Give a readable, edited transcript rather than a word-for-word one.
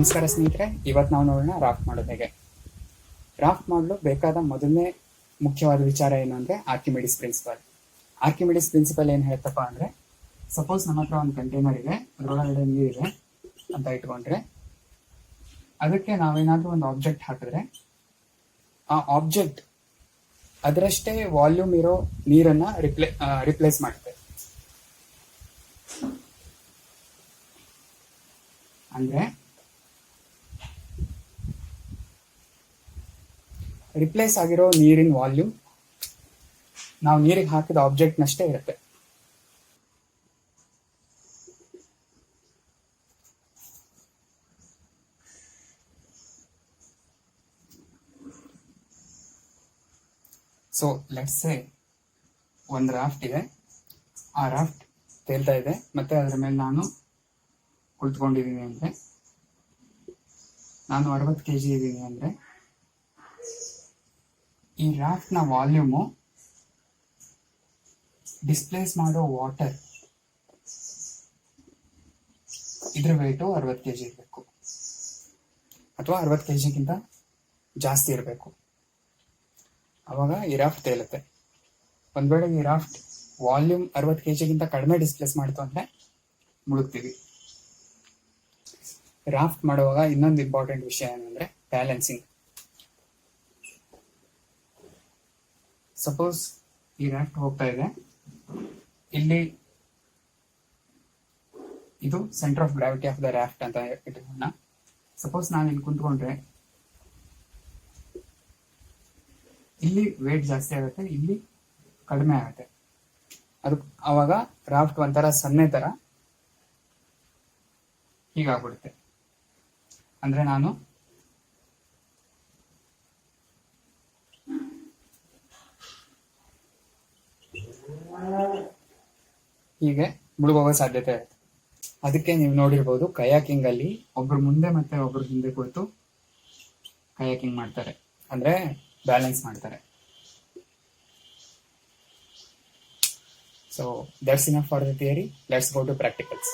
ನಮಸ್ಕಾರ ಸ್ನೇಹಿತರೆ, ಇವತ್ತು ನಾವು ನೋಡೋಣ ರಾಫ್ಟ್ ಮಾಡೋದು ಹೇಗೆ. ರಾಫ್ಟ್ ಮಾಡಲು ಬೇಕಾದ ಮೊದಲನೇ ಮುಖ್ಯವಾದ ವಿಚಾರ ಏನು ಅಂದರೆ ಆರ್ಕಿಮಿಡೀಸ್ ಪ್ರಿನ್ಸಿಪಲ್. ಆರ್ಕಿಮಿಡೀಸ್ ಪ್ರಿನ್ಸಿಪಲ್ ಏನು ಹೇಳ್ತಪ್ಪ ಅಂದರೆ, ಸಪೋಸ್ ನಮ್ಮ ಹತ್ರ ಒಂದು ಕಂಟೈನರ್ ಇದೆ, ಅದರೊಳಗಡೆ ನೀರಿದೆ ಅಂತ ಇಟ್ಕೊಂಡ್ರೆ, ಅದಕ್ಕೆ ನಾವೇನಾದರೂ ಒಂದು ಆಬ್ಜೆಕ್ಟ್ ಹಾಕಿದ್ರೆ ಆ ಆಬ್ಜೆಕ್ಟ್ ಅದರಷ್ಟೇ ವಾಲ್ಯೂಮ್ ಇರೋ ನೀರನ್ನು ರಿಪ್ಲೇಸ್ ಮಾಡುತ್ತೆ. ಅಂದರೆ ರಿಪ್ಲೇಸ್ ಆಗಿರೋ ನೀರಿನ ವಾಲ್ಯೂಮ್ ನಾವು ನೀರಿಗೆ ಹಾಕಿದ ಆಬ್ಜೆಕ್ಟ್ನಷ್ಟೇ ಇರುತ್ತೆ. ಸೊ ಲೆಟ್ಸ್ ಸೇ ಒಂದು ರಾಫ್ಟ್ ಇದೆ, ಆ ರಾಫ್ಟ್ ತೇಲ್ತಾ ಇದೆ, ಮತ್ತೆ ಅದರ ಮೇಲೆ ನಾನು ಕುಳಿತುಕೊಂಡಿದ್ದೀನಿ ಅಂದರೆ, ನಾನು 60 kg ಇದ್ದೀನಿ ಅಂದರೆ, ಈ ರಾಫ್ಟ್ನ ವಾಲ್ಯೂಮು ಡಿಸ್ಪ್ಲೇಸ್ ಮಾಡೋ ವಾಟರ್ ಇದ್ರ ವೆಯ್ಟು 60 kg ಇರಬೇಕು, ಅಥವಾ 60 kg ಜಾಸ್ತಿ ಇರಬೇಕು. ಅವಾಗ ಈ ರಾಫ್ಟ್ ತೇಲುತ್ತೆ. ಒಂದ್ ವೇಳೆ ಈ ರಾಫ್ಟ್ ವಾಲ್ಯೂಮ್ 60 kg ಕಡಿಮೆ ಡಿಸ್ಪ್ಲೇಸ್ ಮಾಡ್ತು ಅಂದರೆ ಮುಳುಗ್ತೀವಿ. ರಾಫ್ಟ್ ಮಾಡುವಾಗ ಇನ್ನೊಂದು ಇಂಪಾರ್ಟೆಂಟ್ ವಿಷಯ ಏನಂದ್ರೆ ಬ್ಯಾಲೆನ್ಸಿಂಗ್. ಸಪೋಸ್ ಈ ರಾಫ್ಟ್ ಹೋಗ್ತಾ ಇದೆ, ಇಲ್ಲಿ ಇದು centre of gravity of the raft ಅಂತ ಇಟ್ಕೊಳ್ಳೋಣ. ಸಪೋಸ್ ನಾನು ಇಲ್ಲಿ ಕುಂತ್ಕೊಂಡ್ರೆ ಇಲ್ಲಿ ವೇಟ್ ಜಾಸ್ತಿ ಆಗುತ್ತೆ, ಇಲ್ಲಿ ಕಡಿಮೆ ಆಗುತ್ತೆ. ಅದು ಅವಾಗ ರಾಫ್ಟ್ ಒಂಥರ ಸನ್ನೆ ತರ ಹೀಗಾಗ್ಬಿಡುತ್ತೆ. ಅಂದ್ರೆ ನಾನು ಹೀಗೆ ಮುಳುಗೋಗೋ ಸಾಧ್ಯತೆ ಇರುತ್ತೆ. ಅದಕ್ಕೆ ನೀವು ನೋಡಿರ್ಬೋದು, ಕಯಾಕಿಂಗ್ ಅಲ್ಲಿ ಒಬ್ರು ಮುಂದೆ ಮತ್ತೆ ಒಬ್ರು ಹಿಂದೆ ಕುಳಿತು ಕಯಾಕಿಂಗ್ ಮಾಡ್ತಾರೆ, ಅಂದ್ರೆ ಬ್ಯಾಲೆನ್ಸ್ ಮಾಡ್ತಾರೆ. So that's enough for the theory. Let's go to practicals.